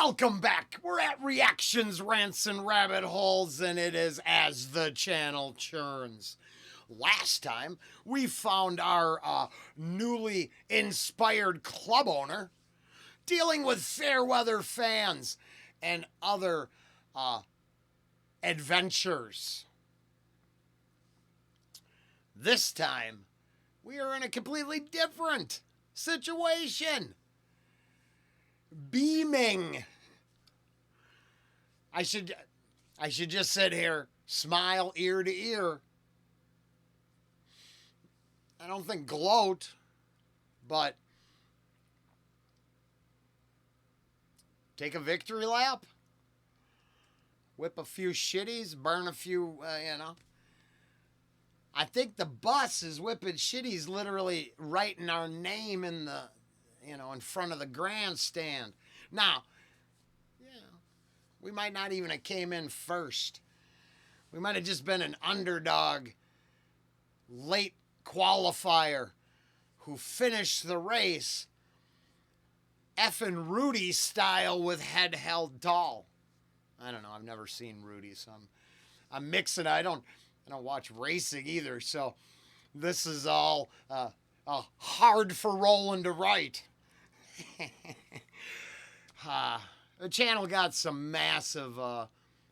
Welcome back. We're at Reactions, Rants, and Rabbit Holes, and it is as the Channel Churns. Last time, we found our newly inspired club owner dealing with fair weather fans and other adventures. This time, we are in a completely different situation. Beaming. I should just sit here, smile ear to ear. I don't think gloat, but take a victory lap, whip a few shitties, burn a few, I think the bus is whipping shitties, literally writing our name in the, in front of the grandstand. Now, we might not even have came in first. We might have just been an underdog, late qualifier who finished the race effing Rudy style with head held tall. I don't know. I've never seen Rudy, so I'm mixing. I don't watch racing either, so this is all hard for Rollen to write. The channel got some massive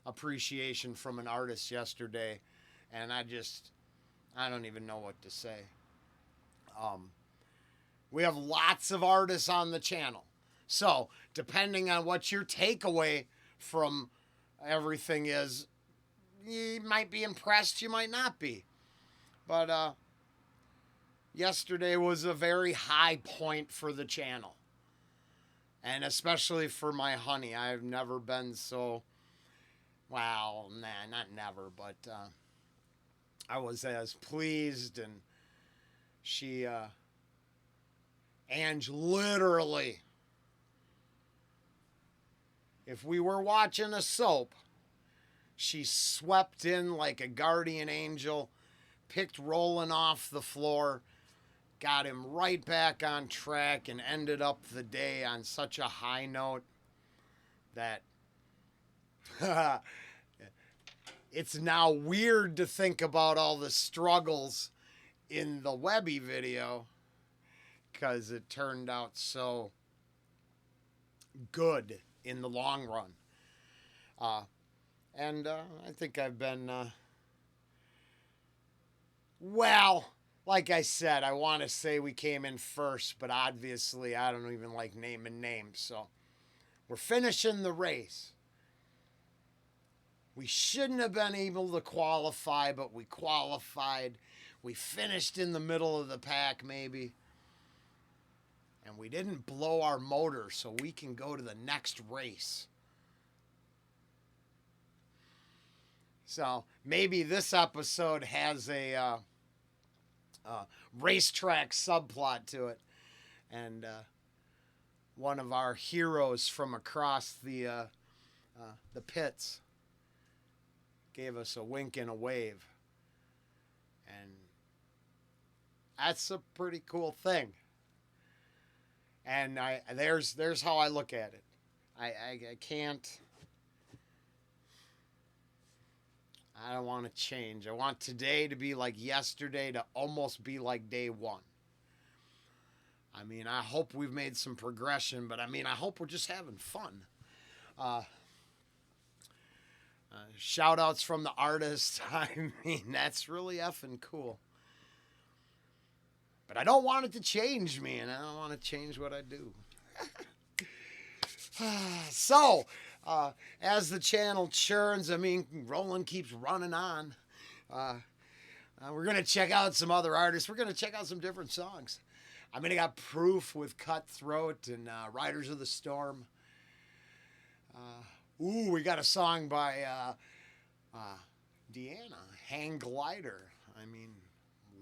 appreciation from an artist yesterday, and I don't even know what to say. We have lots of artists on the channel, so depending on what your takeaway from everything is, you might be impressed, you might not be. But yesterday was a very high point for the channel. And especially for my honey. I've never been so, not never, but I was as pleased. And she, Angie, literally, if we were watching a soap, she swept in like a guardian angel, picked Rollen off the floor, got him right back on track, and ended up the day on such a high note that it's now weird to think about all the struggles in the Webby video because it turned out so good in the long run. And I think I've been, like I said, I want to say we came in first, but obviously I don't even like naming names. So we're finishing the race. We shouldn't have been able to qualify, but we qualified. We finished in the middle of the pack, maybe. And we didn't blow our motor, so we can go to the next race. So maybe this episode has a racetrack subplot to it, and one of our heroes from across the pits gave us a wink and a wave, and that's a pretty cool thing. And there's how I look at it. I can't. I don't want to change. I want today to be like yesterday, to almost be like day one. I mean, I hope we've made some progression, but I hope we're just having fun. Shout outs from the artist. That's really effing cool. But I don't want it to change me, and I don't want to change what I do. So, as the channel churns, Rollen keeps running on. We're going to check out some other artists. We're going to check out some different songs. I got Proof with Cutthroat and Riders of the Storm. We got a song by Deanna, Hang Glider.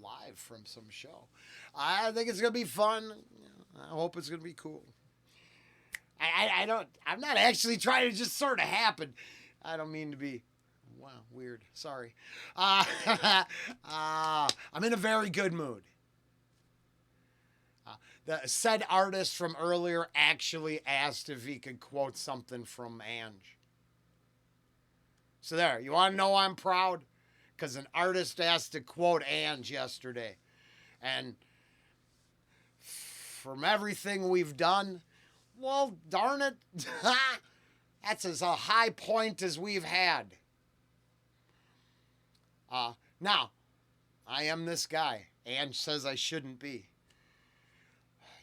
Live from some show. I think it's going to be fun. I hope it's going to be cool. I'm not actually trying to just sort of happen. I don't mean to be, weird. Sorry. I'm in a very good mood. the said artist from earlier actually asked if he could quote something from Angie. So there, you want to know I'm proud? Because an artist asked to quote Angie yesterday. And from everything we've done, well, darn it, that's as a high point as we've had. Now, I am this guy. Ange says I shouldn't be.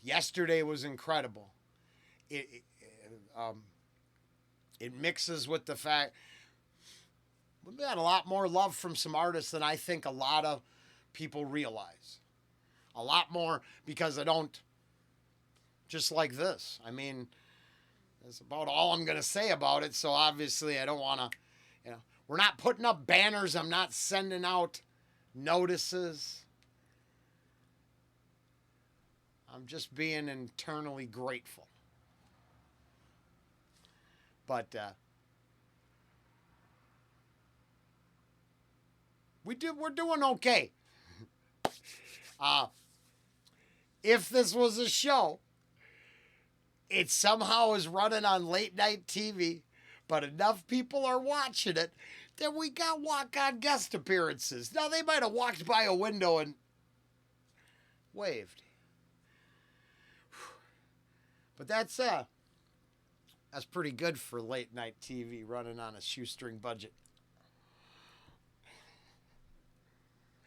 Yesterday was incredible. It mixes with the fact we've got a lot more love from some artists than I think a lot of people realize. A lot more because I don't just like this. I mean, that's about all I'm going to say about it. So obviously I don't want to, we're not putting up banners. I'm not sending out notices. I'm just being internally grateful. But we're doing okay. If this was a show, it somehow is running on late night TV, but enough people are watching it that we got walk-on guest appearances. Now, they might have walked by a window and waved. But that's pretty good for late night TV running on a shoestring budget.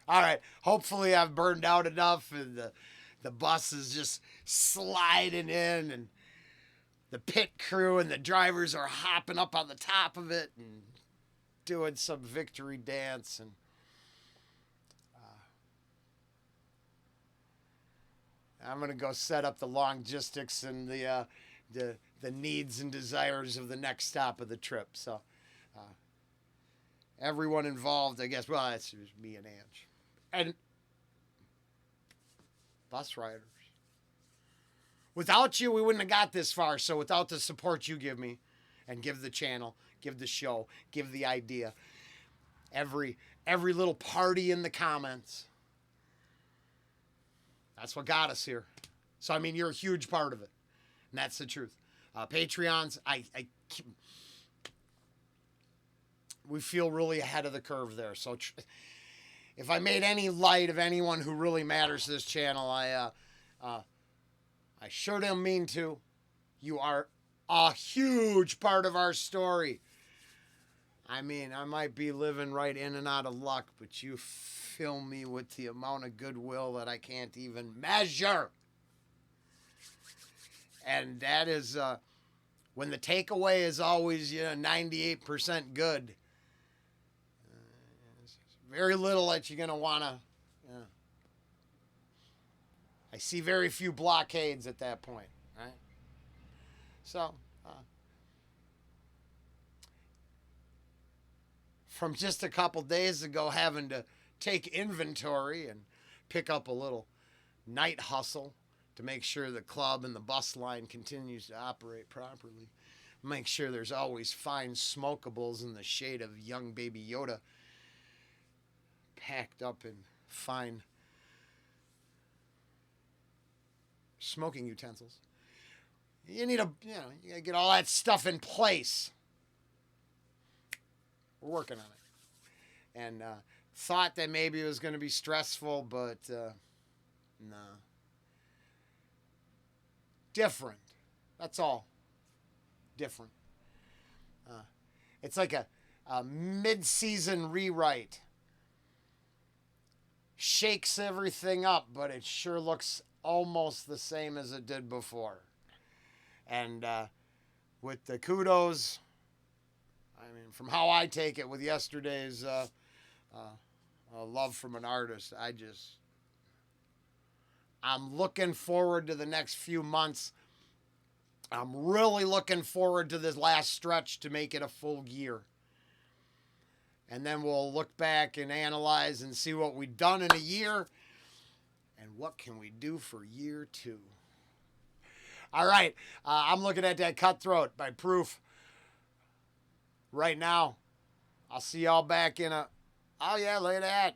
All right, hopefully I've burned out enough and the bus is just sliding in and the pit crew and the drivers are hopping up on the top of it and doing some victory dance. And I'm going to go set up the logistics and the needs and desires of the next stop of the trip. So everyone involved, I guess, well, that's just me and Ange. And bus riders. Without you, we wouldn't have got this far. So without the support you give me and give the channel, give the show, give the idea, every little party in the comments, that's what got us here. So, I mean, you're a huge part of it. And that's the truth. Patreons, we feel really ahead of the curve there. So if I made any light of anyone who really matters to this channel, I sure don't mean to. You are a huge part of our story. I mean, I might be living right in and out of luck, but you fill me with the amount of goodwill that I can't even measure. And that is, when the takeaway is always, 98% good, very little that you're going to want to, I see very few blockades at that point, right? So, from just a couple days ago having to take inventory and pick up a little night hustle to make sure the club and the bus line continues to operate properly, make sure there's always fine smokables in the shade of young baby Yoda packed up in fine smoking utensils. You need you gotta get all that stuff in place. We're working on it. And thought that maybe it was going to be stressful, but no. Different. That's all. Different. It's like a mid-season rewrite. Shakes everything up, but it sure looks almost the same as it did before. And with the kudos, I mean, from how I take it with yesterday's love from an artist, I'm looking forward to the next few months. I'm really looking forward to this last stretch to make it a full year. And then we'll look back and analyze and see what we've done in a year and what can we do for year 2. All right, I'm looking at that Cutthroat by Proof right now. I'll see y'all back in oh yeah, look at that.